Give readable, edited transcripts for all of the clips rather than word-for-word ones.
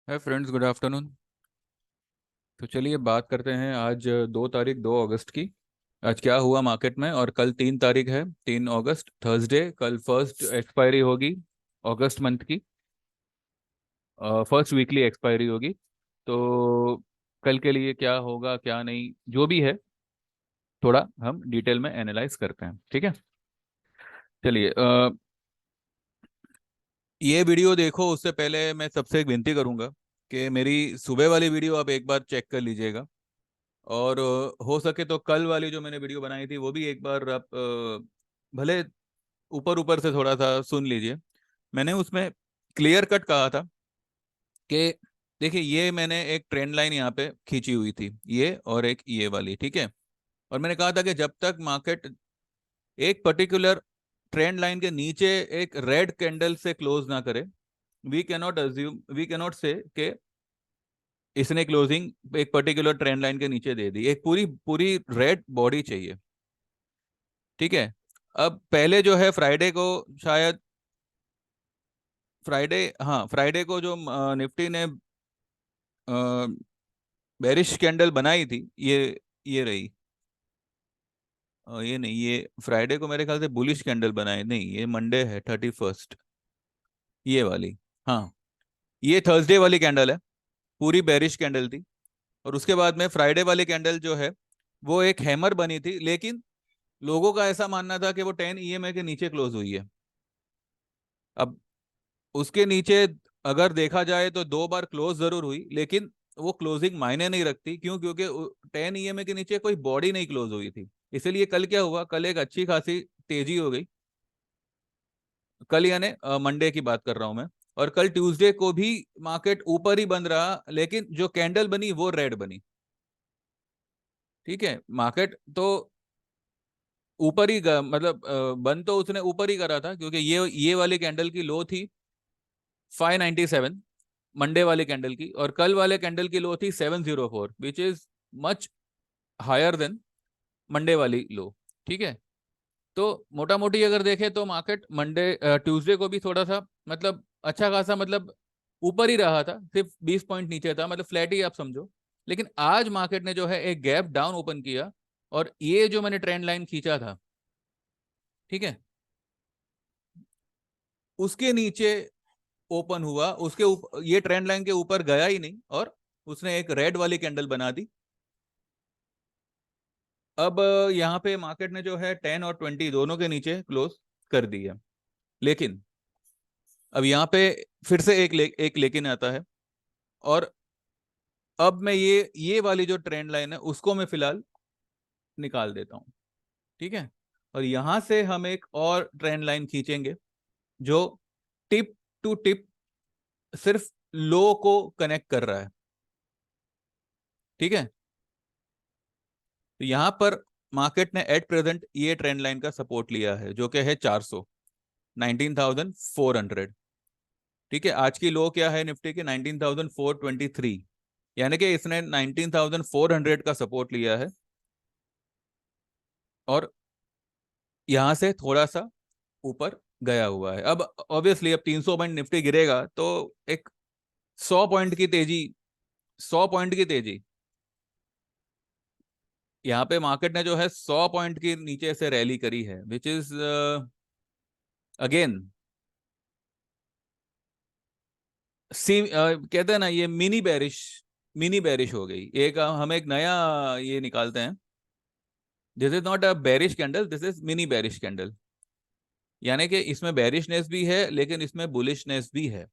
है friends, good afternoon. तो चलिए बात करते हैं आज 2 तारीख 2 अगस्त की। आज क्या हुआ मार्केट में, और कल 3 तारीख है, 3 अगस्त थर्सडे। कल फर्स्ट एक्सपायरी होगी अगस्त मंथ की, फर्स्ट वीकली एक्सपायरी होगी। तो कल के लिए क्या होगा क्या नहीं जो भी है, थोड़ा हम डिटेल में एनालाइज करते हैं, ठीक है। चलिए, ये वीडियो देखो उससे पहले मैं सबसे एक विनती करूंगा कि मेरी सुबह वाली वीडियो आप एक बार चेक कर लीजिएगा। और हो सके तो कल वाली जो मैंने वीडियो बनाई थी वो भी एक बार आप भले ऊपर ऊपर से थोड़ा सा सुन लीजिए। मैंने उसमें क्लियर कट कहा था कि देखिए, ये मैंने एक ट्रेंड लाइन यहाँ पे खींची हुई थी, ये और एक ये वाली, ठीक है। और मैंने कहा था कि जब तक मार्केट एक पर्टिकुलर ट्रेंड लाइन के नीचे एक रेड कैंडल से क्लोज ना करे, वी कैनॉट से कि इसने क्लोजिंग एक पर्टिकुलर ट्रेंड लाइन के नीचे दे दी। एक पूरी पूरी रेड बॉडी चाहिए, ठीक है। अब पहले जो है फ्राइडे को, शायद फ्राइडे, हाँ फ्राइडे को जो निफ्टी ने बेरिश कैंडल बनाई थी, ये रही। ये नहीं, ये फ्राइडे को मेरे ख्याल से बुलिश कैंडल बनाई, नहीं ये मंडे है 31, ये वाली। हाँ, ये थर्सडे वाली कैंडल है, पूरी बेरिश कैंडल थी। और उसके बाद में फ्राइडे वाली कैंडल जो है वो एक हैमर बनी थी, लेकिन लोगों का ऐसा मानना था कि वो 10 EMA के नीचे क्लोज हुई है। अब उसके नीचे अगर देखा जाए तो 2 बार क्लोज जरूर हुई, लेकिन वो क्लोजिंग मायने नहीं रखती। क्यों? क्योंकि 10 EMA के नीचे कोई बॉडी नहीं क्लोज हुई थी। इसीलिए कल क्या हुआ, कल एक अच्छी खासी तेजी हो गई। कल यानी मंडे की बात कर रहा हूं मैं। और कल ट्यूसडे को भी मार्केट ऊपर ही बंद रहा, लेकिन जो कैंडल बनी वो रेड बनी, ठीक है। मार्केट तो ऊपर ही मतलब बंद तो उसने ऊपर ही करा था, क्योंकि ये वाली कैंडल की लो थी 597, मंडे वाले कैंडल की। और कल वाले कैंडल की लो थी 704, which is much higher than Monday वाली लो, ठीक है। तो मोटा मोटी अगर देखें तो मार्केट मंडे ट्यूसडे को भी थोड़ा सा मतलब अच्छा खासा मतलब ऊपर ही रहा था, सिर्फ 20 पॉइंट नीचे था, मतलब फ्लैट ही आप समझो। लेकिन आज मार्केट ने जो है एक गैप डाउन ओपन किया, और ये जो मैंने ट्रेंड लाइन खींचा था, ठीक है, उसके नीचे ओपन हुआ। उसके ऊपर ये ट्रेंड लाइन के ऊपर गया ही नहीं, और उसने एक रेड वाली कैंडल बना दी। अब यहाँ पे मार्केट ने जो है 10 और 20 दोनों के नीचे क्लोज कर दी है। लेकिन अब यहाँ पे फिर से एक लेकिन आता है। और अब मैं ये वाली जो ट्रेंड लाइन है उसको मैं फिलहाल निकाल देता हूँ, ठीक है। और यहां से हम एक और ट्रेंड लाइन खींचेंगे जो टिप टू टिप सिर्फ लो को कनेक्ट कर रहा है, ठीक है। तो यहां पर मार्केट ने एट प्रेजेंट ये ट्रेंड लाइन का सपोर्ट लिया है, जो कि है 400, 19,400, ठीक है। आज की लो क्या है निफ्टी की? 19,423, यानी कि इसने 19,400 का सपोर्ट लिया है। और यहां से थोड़ा सा ऊपर गया हुआ है। अब ऑब्वियसली अब 300 पॉइंट निफ्टी गिरेगा तो एक 100 पॉइंट की तेजी, 100 पॉइंट की तेजी, यहाँ पे मार्केट ने जो है 100 पॉइंट की नीचे से रैली करी है, विच इज अगेन सी कहते हैं ना, ये मिनी बेरिश हो गई। एक हम एक नया ये निकालते हैं, this is not a bearish candle, this is mini bearish candle. यानी कि इसमें बेरिशनेस भी है, लेकिन इसमें बुलिशनेस भी है,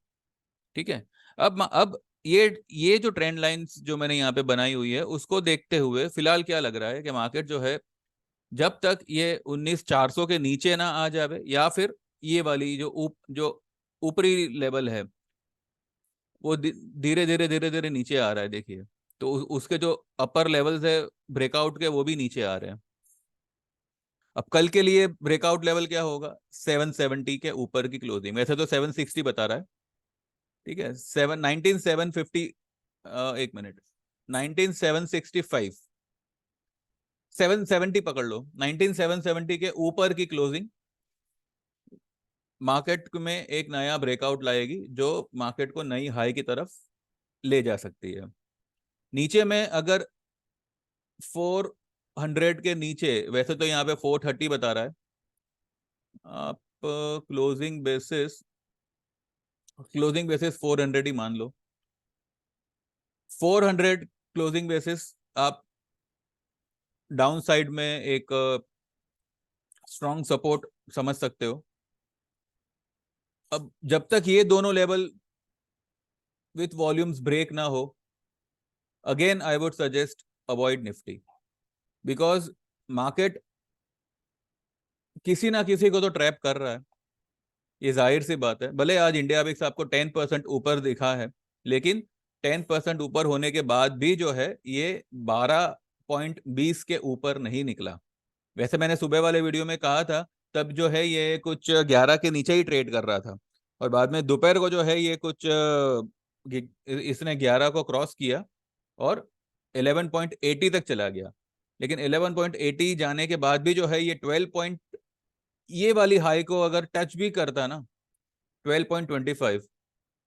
ठीक है। अब ये जो ट्रेंड लाइंस जो मैंने यहाँ पे बनाई हुई है उसको देखते हुए फिलहाल क्या लग रहा है कि मार्केट जो है, जब तक ये 19,400 के नीचे ना आ जावे, या फिर ये वाली जो ऊपरी लेवल है वो धीरे धीरे नीचे आ रहा है, देखिए। तो उसके जो अपर लेवल्स है ब्रेकआउट के, वो भी नीचे आ रहे हैं। अब कल के लिए ब्रेकआउट लेवल क्या होगा? 770 के ऊपर की क्लोजिंग, वैसे तो 760 बता रहा है, ठीक है। 19,750, एक मिनट, 19,765, 770 पकड़ लो, 19,770 के ऊपर की क्लोजिंग मार्केट में एक नया ब्रेकआउट लाएगी, जो मार्केट को नई हाई की तरफ ले जा सकती है। नीचे में अगर 400 के नीचे, वैसे तो यहाँ पे 430 बता रहा है, आप क्लोजिंग बेसिस 400 ही मान लो। 400 क्लोजिंग बेसिस आप डाउन साइड में एक स्ट्रॉन्ग सपोर्ट समझ सकते हो। अब जब तक ये दोनों लेवल विथ वॉल्यूम्स ब्रेक ना हो, again I would suggest avoid Nifty, because market किसी ना किसी को तो ट्रैप कर रहा है। ये जाहिर सी बात है, भले आज इंडिया विक्स आपको 10% ऊपर दिखा है, लेकिन 10% ऊपर होने के बाद भी जो है ये 12.20 के ऊपर नहीं निकला। वैसे मैंने सुबह वाले वीडियो में कहा था, तब जो है ये कुछ 11 के नीचे ही ट्रेड कर रहा था, और बाद में दोपहर को जो है ये कुछ इसने 11 को क्रॉस किया और 11.80 तक चला गया। लेकिन 11.80 जाने के बाद भी जो है ये 12 पॉइंट, ये वाली हाई को अगर टच भी करता ना 12.25,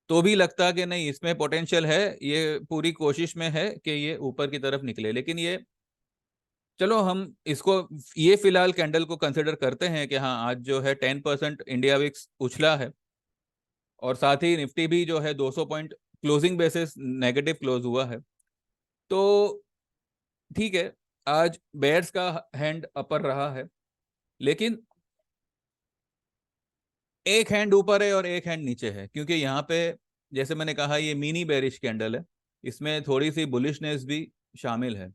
तो भी लगता कि नहीं इसमें पोटेंशियल है, ये पूरी कोशिश में है कि ये ऊपर की तरफ निकले। लेकिन ये, चलो हम इसको, ये फिलहाल कैंडल को कंसिडर करते हैं कि हाँ आज जो है 10% इंडिया विक्स उछला है, और साथ ही निफ्टी भी जो है 200 point closing basis negative close हुआ है। तो ठीक है, आज बेयर्स का हैंड अपर रहा है, लेकिन एक हैंड ऊपर है और एक हैंड नीचे है, क्योंकि यहाँ पे जैसे मैंने कहा ये मिनी बेरिश कैंडल है, इसमें थोड़ी सी बुलिशनेस भी शामिल है।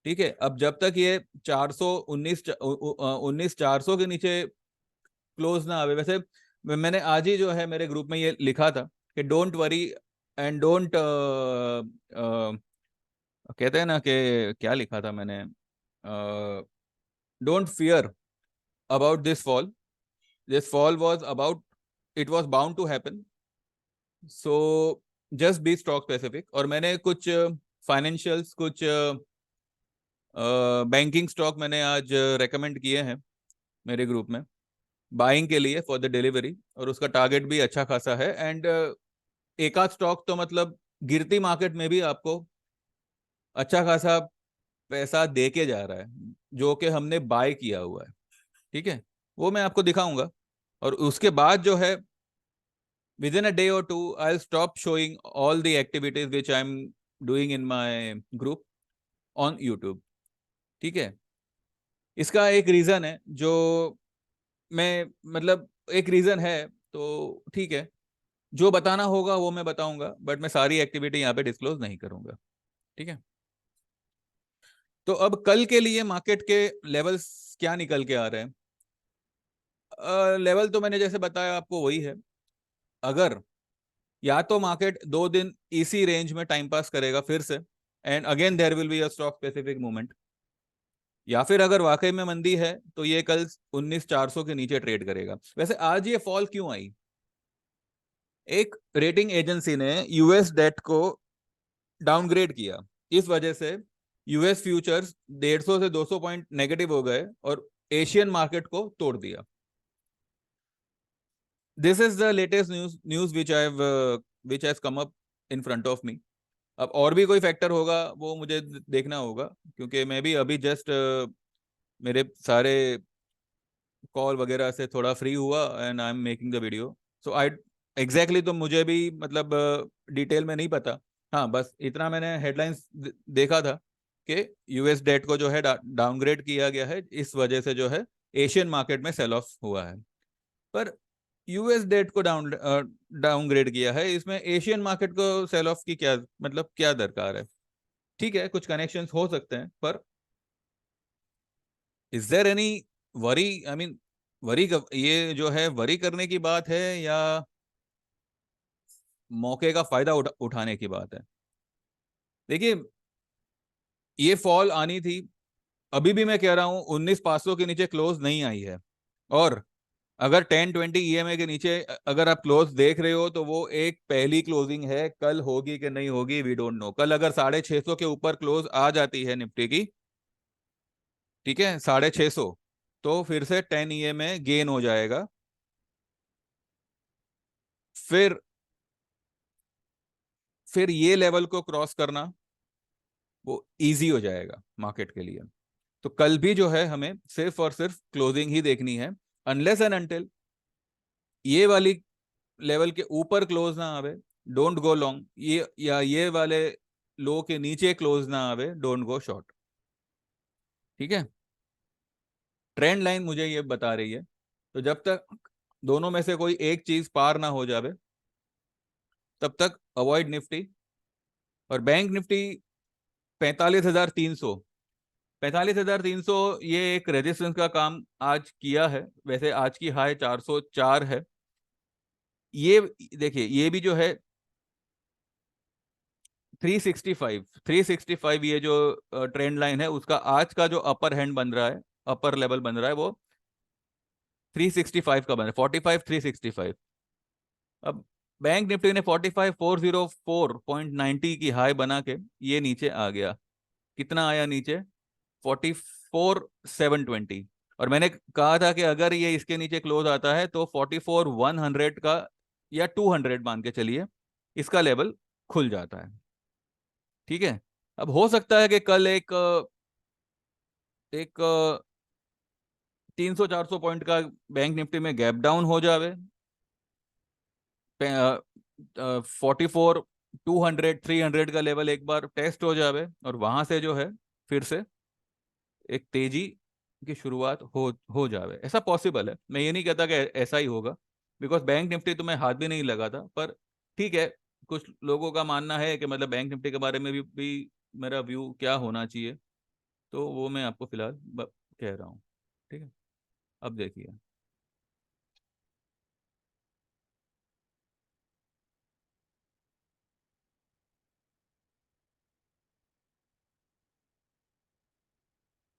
ठीक है, अब जब तक ये 19,400 के नीचे क्लोज ना आवे, वैसे मैंने आज ही जो है मेरे ग्रुप में ये लिखा था कि डोंट वरी एंड डोंट, कहते हैं ना कि, क्या लिखा था मैंने, don't fear about this fall was about, it was bound to happen, so just be stock specific. और मैंने कुछ फाइनेंशियल्स, कुछ बैंकिंग स्टॉक मैंने आज रेकमेंड किए हैं मेरे ग्रुप में बाइंग के लिए फॉर द डिलीवरी, और उसका टारगेट भी अच्छा खासा है। एंड एक आध स्टॉक तो मतलब गिरती मार्केट में भी आपको अच्छा खासा पैसा दे के जा रहा है, जो कि हमने बाय किया हुआ है। ठीक है, वो मैं आपको दिखाऊंगा, और उसके बाद जो है विद इन अ डे और to I stop showing all the activities which I am doing in my group on YouTube. ठीक है, इसका एक रीजन है जो मैं, मतलब एक रीजन है, तो ठीक है, जो बताना होगा वो मैं बताऊंगा, बट मैं सारी एक्टिविटी यहाँ पे डिस्क्लोज नहीं करूंगा। ठीक है, तो अब कल के लिए मार्केट के लेवल्स क्या निकल के आ रहे हैं। लेवल तो मैंने जैसे बताया आपको वही है। अगर या तो मार्केट 2 दिन इसी रेंज में टाइम पास करेगा फिर से, and again there will be a stock specific movement, या फिर अगर वाकई में मंदी है तो ये कल 19,400 के नीचे ट्रेड करेगा। वैसे आज ये फॉल क्यों आई, एक रेटिंग एजेंसी ने यूएस डेट को डाउनग्रेड किया, इस वजह से यूएस फ्यूचर्स 150 से 200 पॉइंट नेगेटिव हो गए और एशियन मार्केट को तोड़ दिया। This is the latest news which has come up in front of me. अब और भी कोई फैक्टर होगा वो मुझे देखना होगा, क्योंकि मैं भी अभी जस्ट मेरे सारे कॉल वगैरह से थोड़ा फ्री हुआ and I am making the video, so I exactly तो मुझे भी मतलब डिटेल में नहीं पता। हाँ, बस इतना मैंने हेडलाइंस देखा था कि यूएस डेट को जो है डाउनग्रेड किया गया है, इस वजह से जो है एशियन मार्केट में सेल ऑफ हुआ है। पर यूएस डेट को डाउनग्रेड किया है, इसमें एशियन मार्केट को सेल ऑफ की क्या मतलब, क्या दरकार है। ठीक है, कुछ कनेक्शंस हो सकते हैं, पर is there any worry, I mean worry, ये जो है वरी करने की बात है या मौके का फायदा उठाने की बात है। देखिए, ये फॉल आनी थी, अभी भी मैं कह रहा हूं 19,500 के नीचे क्लोज नहीं आई है, और अगर 10-20 ईएमए के नीचे अगर आप क्लोज देख रहे हो तो वो एक पहली क्लोजिंग है, कल होगी कि नहीं होगी वी डोंट नो। कल अगर 650 के ऊपर क्लोज आ जाती है निफ्टी की, ठीक है 650, तो फिर से 10 ईएमए गेन हो जाएगा। फिर फिर ये लेवल को क्रॉस करना वो इजी हो जाएगा मार्केट के लिए। तो कल भी जो है हमें सिर्फ और सिर्फ क्लोजिंग ही देखनी है, अनलेस एंड अनटिल ये वाली लेवल के ऊपर क्लोज ना आवे, डोंट गो लॉन्ग। ये या ये वाले लो के नीचे क्लोज ना आवे, डोंट गो शॉर्ट। ठीक है, ट्रेंड लाइन मुझे ये बता रही है। तो जब तक दोनों में से कोई एक चीज पार ना हो जावे, तब तक अवॉइड निफ्टी। और बैंक निफ्टी 45,300, 45,300 ये एक रेजिस्टेंस का काम आज किया है। वैसे आज की हाई 404 है। ये देखिए, ये भी जो है 365, 365 ये जो ट्रेंड लाइन है, उसका आज का जो अपर हैंड बन रहा है, अपर लेवल बन रहा है, वो 365 का बन रहा है, 45,365। अब बैंक निफ्टी ने 45,404.90 की हाई बना के ये नीचे आ गया। कितना आया नीचे? 44,720। और मैंने कहा था कि अगर ये इसके नीचे क्लोज आता है तो 44,100 का या 200 मान के चलिए, इसका लेवल खुल जाता है। ठीक है, अब हो सकता है कि कल एक एक 300-400 पॉइंट का बैंक निफ्टी में गैप डाउन हो जावे, 44,200, 300 का लेवल एक बार टेस्ट हो जावे, और वहां से जो है फिर से एक तेजी की शुरुआत हो जावे। ऐसा पॉसिबल है, मैं ये नहीं कहता कि ऐसा ही होगा, बिकॉज बैंक निफ्टी तो मैं हाथ भी नहीं लगा था। पर ठीक है, कुछ लोगों का मानना है कि मतलब बैंक निफ्टी के बारे में भी मेरा व्यू क्या होना चाहिए, तो वो मैं आपको फिलहाल कह रहा हूँ। ठीक है, अब देखिए।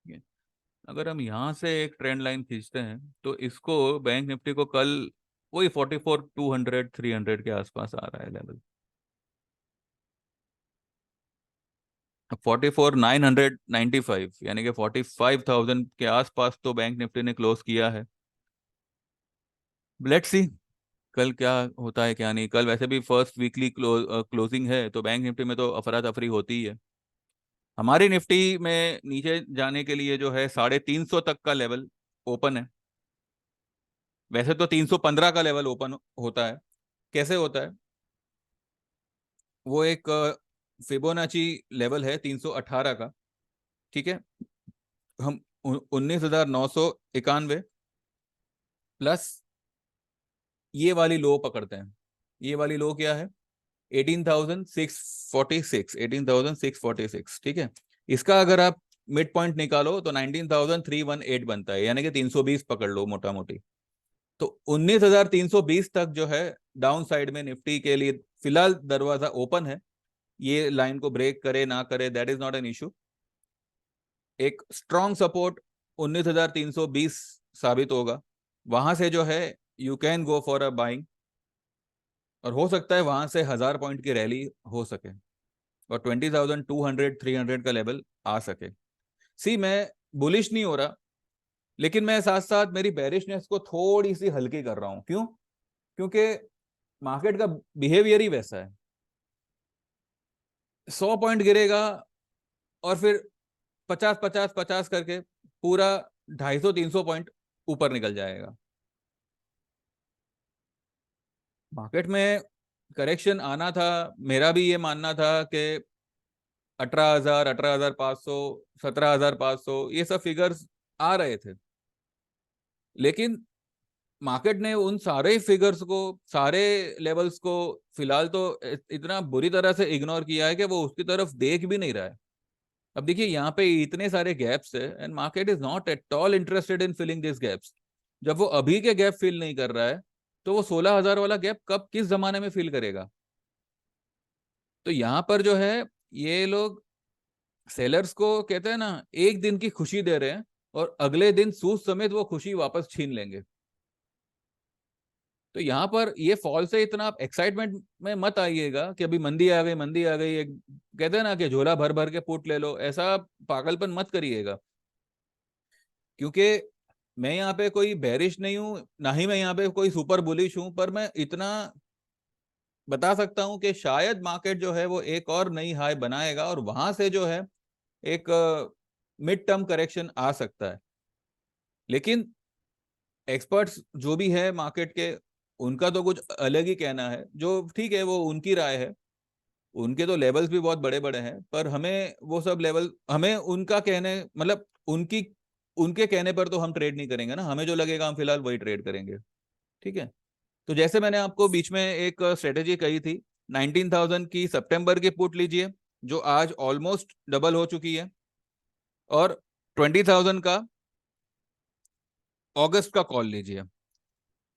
ठीक है, अगर हम यहाँ से एक ट्रेंड लाइन खींचते हैं तो इसको, बैंक निफ्टी को कल वही 44,200, 300 के आसपास आ रहा है लेवल। 44,995, यानी कि 45,000 के आसपास तो बैंक निफ्टी ने क्लोज किया है। लेट्स सी कल क्या होता है क्या नहीं। कल वैसे भी फर्स्ट वीकली क्लोजिंग है, तो बैंक निफ्टी में तो अफरा तफरी होती ही है। हमारी निफ्टी में नीचे जाने के लिए जो है 350 तक का लेवल ओपन है। वैसे तो 315 का लेवल ओपन होता है। कैसे होता है? वो एक फिबोनाची लेवल है 318 का। ठीक है, हम 19,991 प्लस ये वाली लो पकड़ते हैं। ये वाली लो क्या है? 18,646, 18,646। ठीक है, इसका अगर आप मिड पॉइंट निकालो तो 19,318 बनता है, यानी कि 320 पकड़ लो मोटा मोटी। तो 19,320 तक जो है डाउन साइड में निफ्टी के लिए फिलहाल दरवाजा ओपन है। ये लाइन को ब्रेक करे ना करे, that is not an issue. एक स्ट्रॉन्ग सपोर्ट 19,320 साबित होगा। वहां से जो है you can go for a buying, और हो सकता है वहां से 1,000 पॉइंट की रैली हो सके और 20,200, 300 का लेवल आ सके। सी मैं बुलिश नहीं हो रहा, लेकिन मैं साथ साथ मेरी बेरिशनेस को थोड़ी सी हल्की कर रहा हूं। क्यों? क्योंकि मार्केट का बिहेवियर ही वैसा है। 100 पॉइंट गिरेगा और फिर 50-50-50 करके पूरा 250-300 पॉइंट ऊपर निकल जाएगा। मार्केट में करेक्शन आना था, मेरा भी ये मानना था कि 18,000, 18,500, 17,500 ये सब फिगर्स आ रहे थे। लेकिन मार्केट ने उन सारे फिगर्स को, सारे लेवल्स को फिलहाल तो इतना बुरी तरह से इग्नोर किया है कि वो उसकी तरफ देख भी नहीं रहा है। अब देखिए, यहाँ पे इतने सारे गैप्स है and market is not at all interested in filling this gaps. जब वो अभी के गैप फिल नहीं कर रहा है, तो वो 16,000 वाला गैप कब किस जमाने में फिल करेगा? तो यहाँ पर जो है ये लोग सेलर्स को कहते हैं ना, एक दिन की खुशी दे रहे हैं और अगले दिन सूद समेत वो खुशी वापस छीन लेंगे। तो यहाँ पर ये फॉल से इतना आप एक्साइटमेंट में मत आइएगा कि अभी मंदी आ गई, मंदी आ गई। एक कहते हैं ना कि झोला भर भर के पुट ले लो, ऐसा पागलपन मत करिएगा। क्योंकि मैं यहाँ पे कोई बेरिश नहीं हूं, ना ही मैं यहाँ पे कोई सुपर बुलिश हूं, पर मैं इतना बता सकता हूं कि शायद मार्केट जो है वो एक और नई हाई बनाएगा और वहां से जो है एक मिड टर्म करेक्शन आ सकता है। लेकिन एक्सपर्ट्स जो भी है मार्केट के, उनका तो कुछ अलग ही कहना है, जो ठीक है वो उनकी राय है। उनके तो लेवल्स भी बहुत बड़े बड़े हैं, पर हमें वो सब लेवल, हमें उनका कहने मतलब उनकी उनके कहने पर तो हम ट्रेड नहीं करेंगे ना, हमें जो लगेगा हम फिलहाल वही ट्रेड करेंगे। ठीक है। तो जैसे मैंने आपको बीच में एक स्ट्रेटेजी कही थी, 19,000 की सितंबर की पुट लीजिए, जो आज ऑलमोस्ट डबल हो चुकी है, और 20,000 का अगस्त का कॉल लीजिए।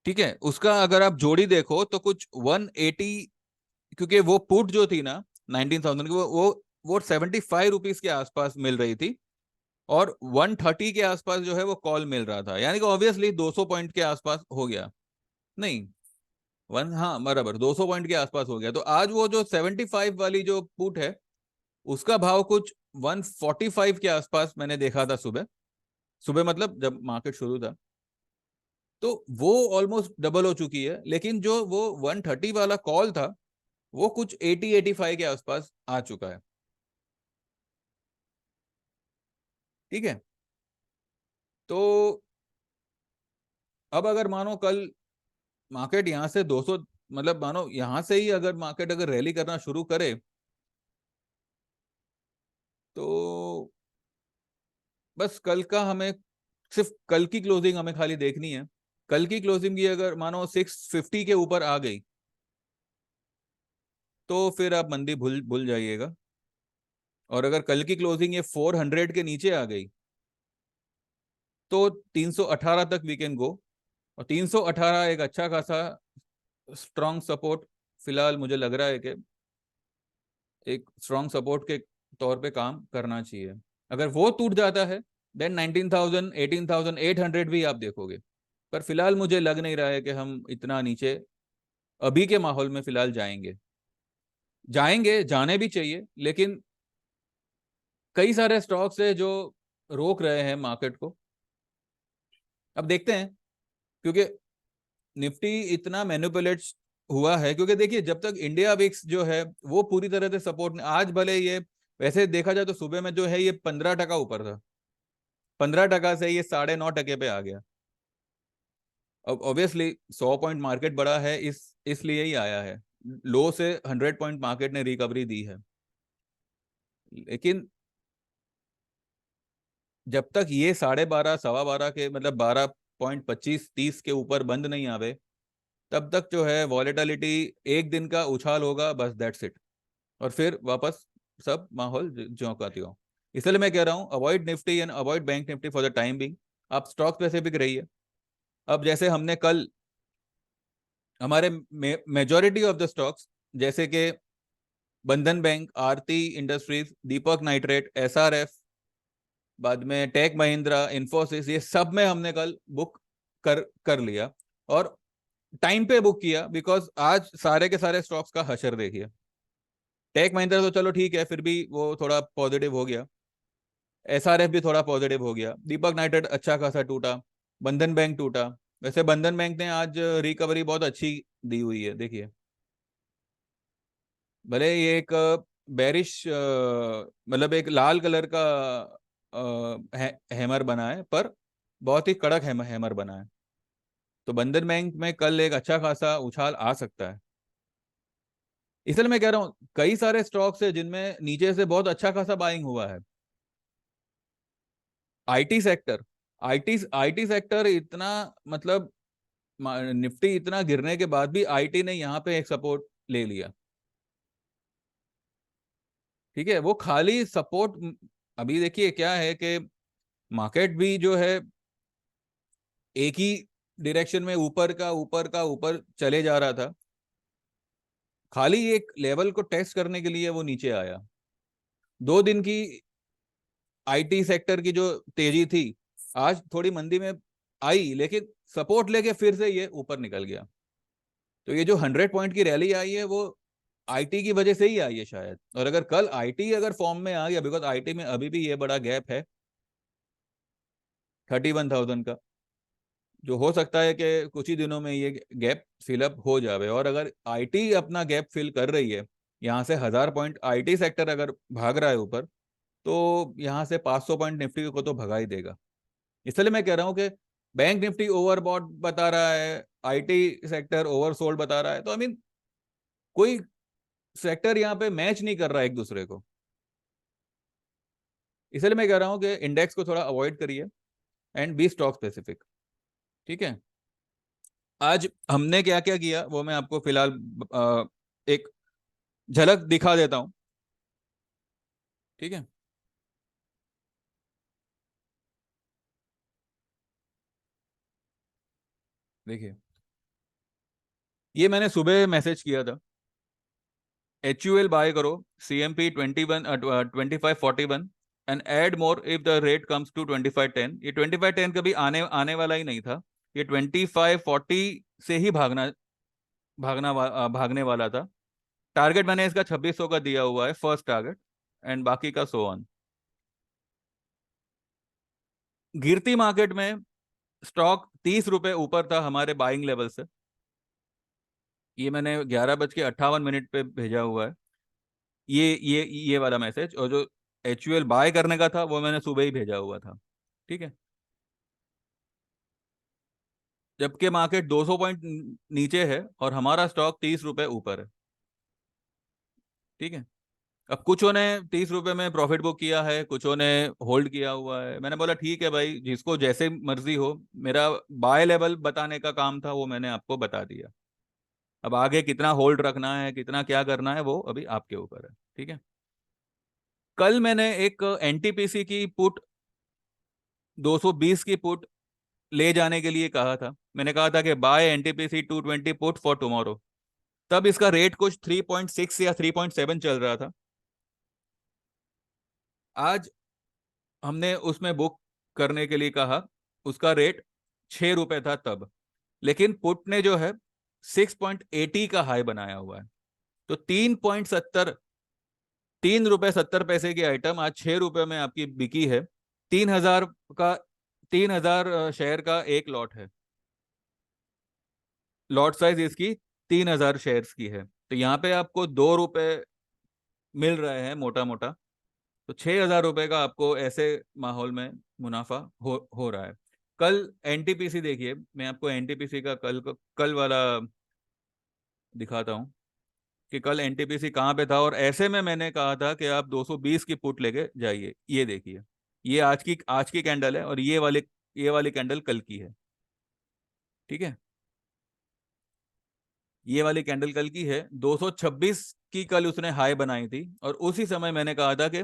ठीक है, उसका अगर आप जोड़ी देखो तो कुछ 180, क्योंकि वो पुट जो थी ना 19,000 की, वो 75 रुपीज के आसपास मिल रही थी, और 130 के आसपास जो है वो कॉल मिल रहा था, यानी कि ऑब्वियसली 200 पॉइंट के आसपास हो गया। नहीं, वन, हाँ बराबर 200 पॉइंट के आसपास हो गया। तो आज वो जो 75 वाली जो पुट है, उसका भाव कुछ 145 के आसपास मैंने देखा था सुबह। सुबह मतलब जब मार्केट शुरू था, तो वो ऑलमोस्ट डबल हो चुकी है। लेकिन जो वो 130 वाला कॉल था, वो कुछ 80-85 के आसपास आ चुका है। ठीक है। तो अब अगर मानो कल मार्केट यहाँ से 200, मतलब मानो यहाँ से ही अगर मार्केट अगर रैली करना शुरू करे, तो बस कल का हमें, सिर्फ कल की क्लोजिंग हमें खाली देखनी है। कल की क्लोजिंग की अगर मानो 650 के ऊपर आ गई, तो फिर आप मंदी भूल भूल जाइएगा। और अगर कल की क्लोजिंग ये 400 के नीचे आ गई, तो 318 तक वी कैन गो। और 318 एक अच्छा खासा स्ट्रॉन्ग सपोर्ट फिलहाल मुझे लग रहा है कि एक स्ट्रॉन्ग सपोर्ट के तौर पे काम करना चाहिए। अगर वो टूट जाता है, देन 19,000 18,800 भी आप देखोगे। पर फिलहाल मुझे लग नहीं रहा है कि हम इतना नीचे अभी के माहौल में फिलहाल जाएंगे। जाएंगे, जाने भी चाहिए, लेकिन कई सारे स्टॉक्स है जो रोक रहे हैं मार्केट को। अब देखते हैं, क्योंकि निफ्टी इतना मैनिपुलेट हुआ है, क्योंकि देखिए जब तक इंडिया विक्स जो है वो पूरी तरह से सपोर्ट, आज भले ये, वैसे देखा जाए तो सुबह में जो है ये 15% ऊपर था, 15% से ये 9.5% पे आ गया। अब ऑब्वियसली 100 पॉइंट मार्केट बड़ा है, इसलिए ही आया है। लो से 100 पॉइंट मार्केट ने रिकवरी दी है। लेकिन जब तक ये 12.5 12.25 के, मतलब 12.25 30 के ऊपर बंद नहीं आवे, तब तक जो है वॉलेटिलिटी, एक दिन का उछाल होगा बस, दैट्स इट। और फिर वापस सब माहौल ज्यों का त्यों। इसलिए मैं कह रहा हूँ, avoid Nifty and avoid bank Nifty for the time being. आप स्टॉक स्पेसिफिक रहिए। अब जैसे हमने कल हमारे मेजोरिटी ऑफ द स्टॉक्स, जैसे कि बंधन बैंक, आरती इंडस्ट्रीज, दीपक नाइट्रेट, एसआरएफ, बाद में टेक महिंद्रा, इंफोसिस, ये सब में हमने कल बुक कर कर लिया। और टाइम पे बुक किया, बिकॉज आज सारे के सारे स्टॉक्स का हशर देखिए। टेक महिंद्रा तो चलो ठीक है, फिर भी वो थोड़ा पॉजिटिव हो गया, एसआरएफ भी थोड़ा पॉजिटिव हो गया, दीपक नाइट्रेट अच्छा खासा टूटा, बंधन बैंक टूटा। वैसे बंधन बैंक ने आज रिकवरी बहुत अच्छी दी हुई है, देखिए। भले ये एक बेरिश, मतलब एक लाल कलर का हैमर बना है, पर बहुत ही कड़क हैमर बना है। तो बंधन बैंक में कल एक अच्छा खासा उछाल आ सकता है। इसलिए मैं कह रहा हूँ कई सारे स्टॉक्स है जिनमें नीचे से बहुत अच्छा खासा बाइंग हुआ है। आईटी सेक्टर, आईटी सेक्टर इतना, मतलब निफ्टी इतना गिरने के बाद भी आईटी ने यहाँ पे एक सपोर्ट ले लिया। ठीक है, वो खाली सपोर्ट। अभी देखिए क्या है कि मार्केट भी जो है एक ही डायरेक्शन में ऊपर का ऊपर का ऊपर चले जा रहा था, खाली एक लेवल को टेस्ट करने के लिए वो नीचे आया। 2 दिन की आईटी सेक्टर की जो तेजी थी, आज थोड़ी मंदी में आई, लेकिन सपोर्ट लेके फिर से ये ऊपर निकल गया। तो ये जो 100 पॉइंट की रैली आई है, वो आईटी की वजह से ही आई है शायद। और अगर कल आईटी अगर फॉर्म में आ गया, बिकॉज आईटी में अभी भी ये बड़ा गैप है 31,000 का, जो हो सकता है कि कुछ ही दिनों में ये गैप फिलअप हो जावे। और अगर आईटी अपना गैप फिल कर रही है, यहाँ से 1000 पॉइंट आईटी सेक्टर अगर भाग रहा है ऊपर, तो यहाँ से 500 पॉइंट निफ्टी को तो भगा ही देगा। इसलिए मैं कह रहा हूँ कि बैंक निफ्टी ओवरबॉट बता रहा है, आईटी सेक्टर ओवरसोल्ड बता रहा है, तो आई मीन कोई सेक्टर यहाँ पे मैच नहीं कर रहा है एक दूसरे को। इसलिए मैं कह रहा हूँ कि इंडेक्स को थोड़ा अवॉइड करिए एंड बी स्टॉक स्पेसिफिक। ठीक है। आज हमने क्या क्या किया वो मैं आपको फिलहाल एक झलक दिखा देता हूँ। ठीक है। देखिए, ये मैंने सुबह मैसेज किया था, HUL बाय करो, CMP 2541 and add more if the rate comes to 2510। ये 2510 कभी आने आने वाला ही नहीं था, ये 2540 से ही भागने वाला था। टारगेट मैंने इसका 2600 का दिया हुआ है फर्स्ट टारगेट, एंड बाकी का सो ऑन। गिरती मार्केट में स्टॉक 30 रुपए ऊपर था हमारे बाइंग लेवल से। ये मैंने 11:58 पे भेजा हुआ है, ये वाला मैसेज। और जो HUL बाय करने का था वो मैंने सुबह ही भेजा हुआ था। ठीक है। जबकि मार्केट 200 पॉइंट नीचे है और हमारा स्टॉक 30 रुपए ऊपर है। ठीक है। अब कुछों ने 30 रुपए में प्रॉफिट बुक किया है, कुछों ने होल्ड किया हुआ है। मैंने बोला ठीक है भाई, जिसको जैसे मर्जी हो, मेरा बाय लेवल बताने का काम था, वो मैंने आपको बता दिया। अब आगे कितना होल्ड रखना है, कितना क्या करना है, वो अभी आपके ऊपर है। ठीक है। कल मैंने एक NTPC की पुट, 220 की पुट ले जाने के लिए कहा था। मैंने कहा था कि buy NTPC 220 put for tomorrow. तब इसका रेट कुछ 3.6 या 3.7 चल रहा था। आज हमने उसमें बुक करने के लिए कहा, उसका रेट 6 रुपए था तब, लेकिन पुट ने जो है 6.80 का हाई बनाया हुआ है। तो 3.70 की आइटम आज 6 रुपए में आपकी बिकी है। 3,000 का, 3,000 शेयर का एक लॉट है। लॉट साइज इसकी 3,000 शेयर्स की है, तो यहाँ पे आपको 2 रुपए मिल रहे हैं मोटा मोटा। तो 6,000 रुपए का आपको ऐसे माहौल में मुनाफा हो रहा है। कल NTPC देखिए, मैं आपको NTPC का कल वाला दिखाता हूँ कि कल NTPC कहाँ पे था। और ऐसे में मैंने कहा था कि आप 220 की पुट लेके जाइए। ये देखिए, ये आज की कैंडल है, और ये वाली कैंडल कल की है। ठीक है। ये वाली कैंडल कल की है। 226 की कल उसने हाई बनाई थी, और उसी समय मैंने कहा था कि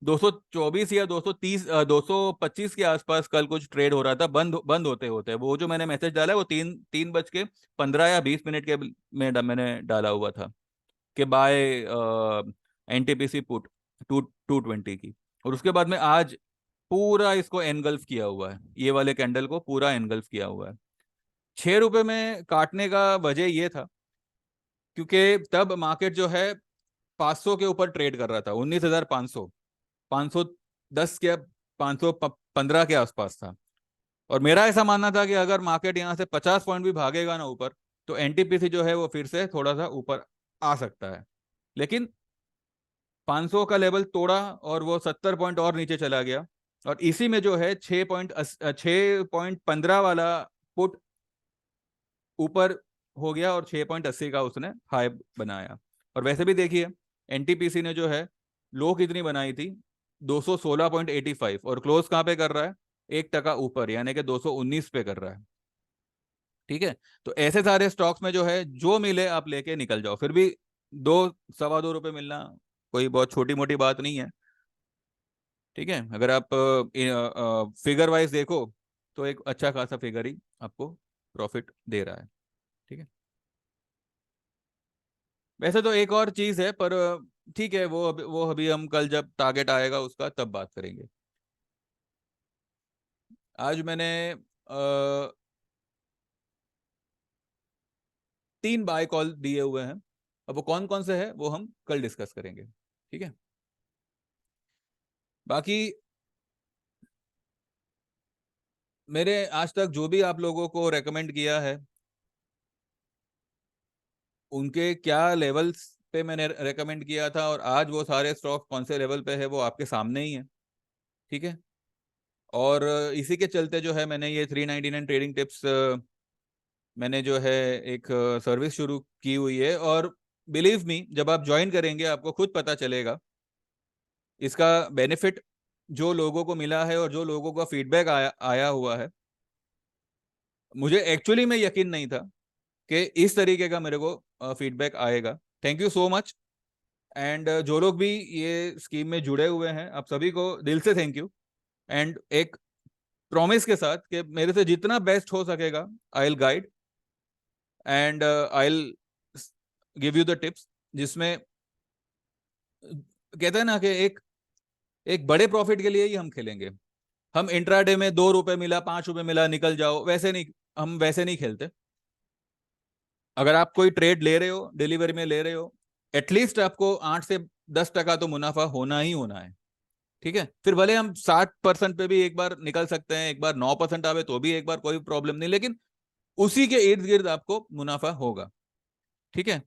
224 या 230 225 के आसपास कल कुछ ट्रेड हो रहा था, बंद बंद होते होते। वो जो मैंने मैसेज डाला है वो 3:15 या 20 मिनट के में मैंने डाला हुआ था कि बाय NTPC पुट 220 की। और उसके बाद में आज पूरा इसको एनगल्फ किया हुआ है, ये वाले कैंडल को पूरा एनगल्फ किया हुआ है। 6 रुपए में काटने का वजह ये था, क्योंकि तब मार्केट जो है 500 के ऊपर ट्रेड कर रहा था, 19,500, 510 के, 515 के आसपास था। और मेरा ऐसा मानना था कि अगर मार्केट यहाँ से 50 पॉइंट भी भागेगा ना ऊपर, तो NTPC जो है वो फिर से थोड़ा सा ऊपर आ सकता है। लेकिन 500 का लेवल तोड़ा और वो 70 पॉइंट और नीचे चला गया। और इसी में जो है 6.15 वाला पुट ऊपर हो गया, और 6.80 का उसने हाई बनाया। और वैसे भी देखिए, NTPC ने जो है लो कितनी बनाई थी, 216.85, और क्लोज कहाँ पे कर रहा है, 1% ऊपर, यानी कि 219 पे कर रहा है। ठीक है। तो ऐसे सारे स्टॉक्स में जो है जो मिले आप लेके निकल जाओ। फिर भी 2 2.25 रुपये मिलना कोई बहुत छोटी मोटी बात नहीं है। ठीक है। अगर आप फिगर वाइज देखो, तो एक अच्छा खासा फिगर ही आपको प्रॉफिट दे रहा है। ठीक है। वैसे तो एक और चीज है, पर ठीक है, वो अभी हम कल जब टारगेट आएगा उसका तब बात करेंगे। आज मैंने 3 बाय कॉल दिए हुए हैं। अब वो कौन कौन से है वो हम कल डिस्कस करेंगे। ठीक है। बाकी मेरे आज तक जो भी आप लोगों को रेकमेंड किया है, उनके क्या लेवल्स पे मैंने रेकमेंड किया था और आज वो सारे स्टॉक कौन से लेवल पे है वो आपके सामने ही है। ठीक है। और इसी के चलते जो है मैंने ये 399 ट्रेडिंग टिप्स, मैंने जो है एक सर्विस शुरू की हुई है। और बिलीव मी, जब आप ज्वाइन करेंगे आपको खुद पता चलेगा इसका बेनिफिट जो लोगों को मिला है और जो लोगों का फीडबैक आया आया हुआ है। मुझे एक्चुअली में यकीन नहीं था कि इस तरीके का मेरे को फीडबैक आएगा। Thank you so much. And जो लोग भी ये स्कीम में जुड़े हुए हैं, आप सभी को दिल से थैंक यू। एंड एक प्रॉमिस के साथ कि मेरे से जितना बेस्ट हो सकेगा, I will guide and I will give you the tips, जिसमें कहते हैं ना कि एक एक बड़े प्रॉफिट के लिए ही हम खेलेंगे। हम इंट्राडे में 2 रुपए मिला, 5 रुपए मिला, निकल जाओ, वैसे नहीं। हम वैसे नहीं खेलते। अगर आप कोई ट्रेड ले रहे हो, डिलीवरी में ले रहे हो, एटलीस्ट आपको 8 से 10% तो मुनाफा होना ही होना है। ठीक है। फिर भले हम 60% पे भी एक बार निकल सकते हैं, एक बार 9% आवे तो भी एक बार कोई प्रॉब्लम नहीं, लेकिन उसी के इर्द गिर्द आपको मुनाफा होगा। ठीक है।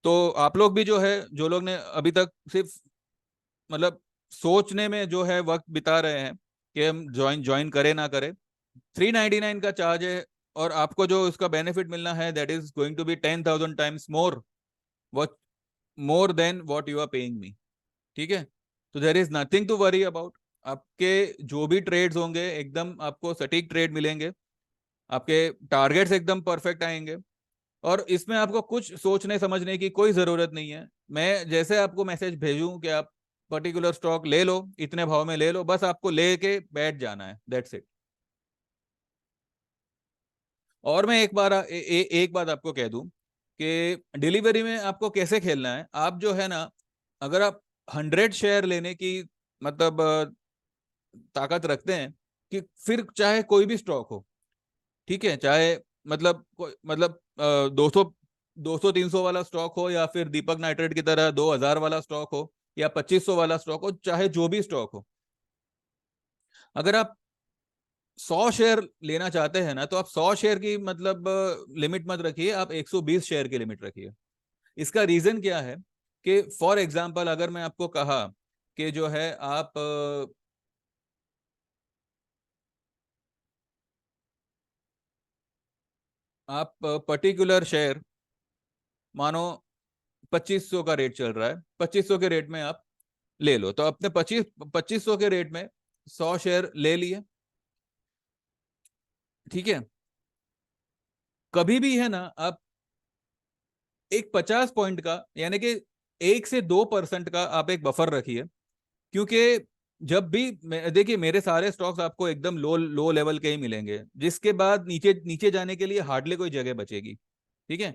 तो आप लोग भी जो है, जो लोग ने अभी तक सिर्फ मतलब सोचने में जो है वक्त बिता रहे हैं कि हम ज्वाइन ज्वाइन करें ना करें, 399 का चार्ज है। और आपको जो उसका बेनिफिट मिलना है, that is going to be 10,000 times more, what more than what you are paying me. ठीक है। तो there is nothing to worry about. आपके जो भी ट्रेड्स होंगे एकदम आपको सटीक ट्रेड मिलेंगे, आपके टारगेट्स एकदम परफेक्ट आएंगे। और इसमें आपको कुछ सोचने समझने की कोई जरूरत नहीं है। मैं जैसे आपको मैसेज भेजूं कि आप पर्टिकुलर स्टॉक ले लो, इतने भाव में ले लो, बस आपको लेके बैठ जाना है, दैट्स इट। और मैं एक बार एक बात आपको कह दूं कि डिलीवरी में आपको कैसे खेलना है। आप जो है ना, अगर आप 100 शेयर लेने की मतलब ताकत रखते हैं, कि फिर चाहे कोई भी स्टॉक हो, ठीक है, चाहे मतलब कोई मतलब 200 300 वाला स्टॉक हो, या फिर दीपक नाइट्रेट की तरह 2000 वाला स्टॉक हो, या 2500 वाला स्टॉक हो, चाहे जो भी स्टॉक हो, अगर आप 100 शेयर लेना चाहते हैं ना, तो आप 100 शेयर की मतलब लिमिट मत रखिए, आप 120 शेयर की लिमिट रखिए। इसका रीजन क्या है कि फॉर एग्जाम्पल अगर मैं आपको कहा कि जो है आप पर्टिकुलर शेयर, मानो 2500 का रेट चल रहा है, 2500 के रेट में आप ले लो, तो अपने 2500 के रेट में 100 शेयर ले लिए। ठीक है। कभी भी है ना, आप एक 50 पॉइंट का, यानी कि 1 से 2% का आप एक बफर रखिए। क्योंकि जब भी देखिए, मेरे सारे स्टॉक्स आपको एकदम लो लो लेवल के ही मिलेंगे, जिसके बाद नीचे नीचे जाने के लिए हार्डली कोई जगह बचेगी। ठीक है।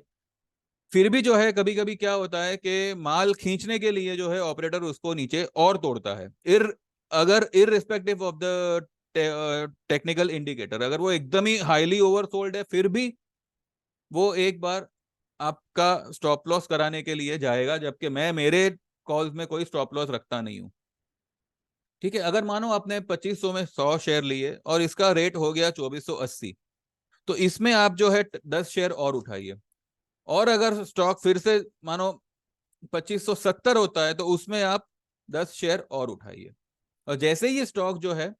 फिर भी जो है कभी कभी क्या होता है कि माल खींचने के लिए जो है ऑपरेटर उसको नीचे और तोड़ता है। अगर irrespective of the technical indicator, अगर वो एकदम ही हाईली ओवरसोल्ड है, फिर भी वो एक बार आपका स्टॉप लॉस कराने के लिए जाएगा, जबकि मैं मेरे कॉल्स में कोई स्टॉप लॉस रखता नहीं हूं। ठीक है। अगर मानो आपने 2500 में 100 शेयर लिए और इसका रेट हो गया 2480, तो इसमें आप जो है 10 शेयर और उठाइए। और अगर स्टॉक फिर से मानो 2570 होता है, तो उसमें आप 10 शेयर और उठाइए। और जैसे ही ये स्टॉक जो है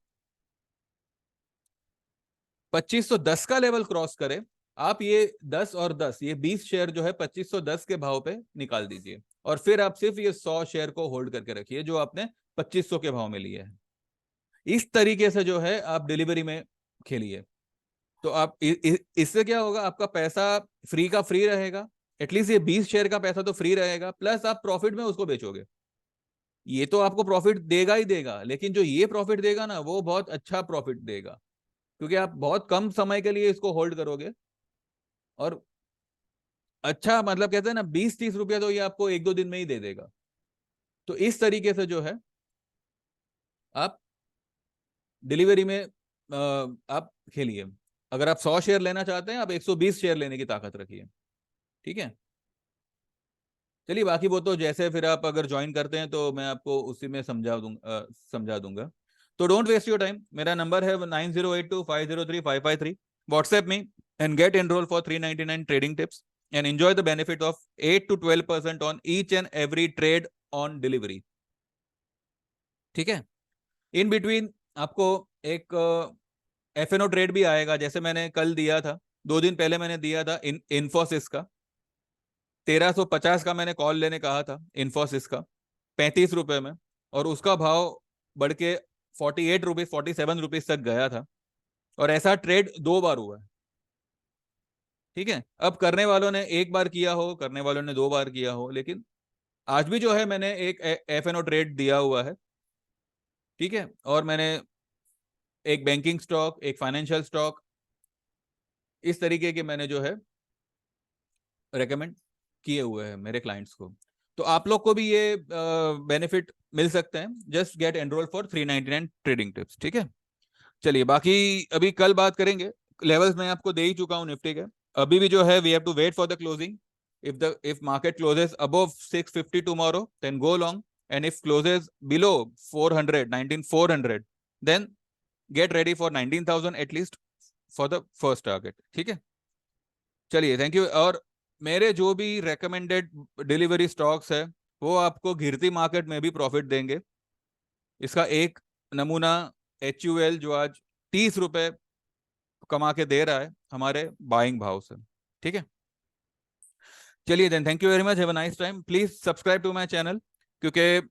2510 का लेवल क्रॉस करे, आप ये 10 और 10, ये 20 शेयर जो है 2510 के भाव पे निकाल दीजिए। और फिर आप सिर्फ ये 100 शेयर को होल्ड करके रखिए जो आपने 2500 के भाव में लिए है। इस तरीके से जो है आप डिलीवरी में खेलिए। तो आप इससे क्या होगा, आपका पैसा फ्री का फ्री रहेगा। एटलीस्ट ये 20 शेयर का पैसा तो फ्री रहेगा, प्लस आप प्रॉफिट में उसको बेचोगे। ये तो आपको प्रॉफिट देगा ही देगा, लेकिन जो ये प्रॉफिट देगा ना, वो बहुत अच्छा प्रॉफिट देगा, क्योंकि आप बहुत कम समय के लिए इसको होल्ड करोगे। और अच्छा मतलब कहते हैं ना, 20 30 रुपया तो ये आपको 1 2 दिन में ही दे देगा। तो इस तरीके से जो है आप डिलीवरी में आप खेलिए। अगर आप 100 शेयर लेना चाहते हैं, आप 120 शेयर लेने की ताकत रखिए। ठीक है। चलिए, बाकी वो तो जैसे फिर आप अगर ज्वाइन करते हैं तो मैं आपको उसी में समझा दूंगा। तो डोंट वेस्ट योर टाइम, मेरा नंबर है 9082503553, व्हाट्सएप में, and get enrol for 399 trading tips and enjoy the benefit of 8 to 12% on each and every trade on delivery. ठीक है, इन बिटवीन आपको एक एफएनओ ट्रेड भी आएगा, जैसे मैंने कल दिया था, 2 दिन पहले मैंने दिया था इन्फोसिस का 1350 का, मैंने कॉल लेने कहा था इन्फोसिस का 35 रुपए में, और उसका भाव बढ़ के 48 रुपीज 47 रुपीज तक गया था, और ऐसा ट्रेड 2 बार हुआ है। ठीक है, अब करने वालों ने एक बार किया हो, करने वालों ने 2 बार किया हो, लेकिन आज भी जो है मैंने एक एफएनओ ट्रेड दिया हुआ है। ठीक है, और मैंने एक बैंकिंग स्टॉक, एक फाइनेंशियल स्टॉक, इस तरीके के मैंने जो है रेकमेंड किए हुए हैं मेरे क्लाइंट्स को। तो आप लोग को भी ये बेनिफिट मिल सकते हैं, just get enrol for 399 trading tips. ठीक है, चलिए बाकी अभी कल बात करेंगे। लेवल्स मैं आपको दे ही चुका हूं निफ्टी के, अभी भी जो है we have to wait for the closing. if market closes above 650 tomorrow, then go long, and if closes below 400 19400, then get ready for 19000 at least for the first target। ठीक है, चलिए थैंक यू। और मेरे जो भी recommended delivery stocks है वो आपको गिरती मार्केट में भी प्रॉफिट देंगे। इसका एक नमूना HUL जो आज 30 रुपए कमा के दे रहा है हमारे बाइंग भाव से। ठीक है, चलिए then, thank you very much, have a nice time. Please subscribe to my channel, क्योंकि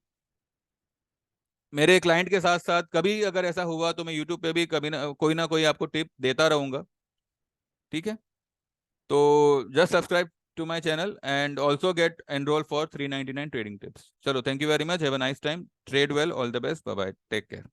मेरे क्लाइंट के साथ साथ कभी अगर ऐसा हुआ तो मैं यूट्यूब पे भी कभी ना कोई आपको टिप देता रहूंगा। ठीक है, तो just subscribe to my channel and also get enrol for 399 trading tips. चलो thank you very much, have a nice time, trade well, all the best, bye bye, take care.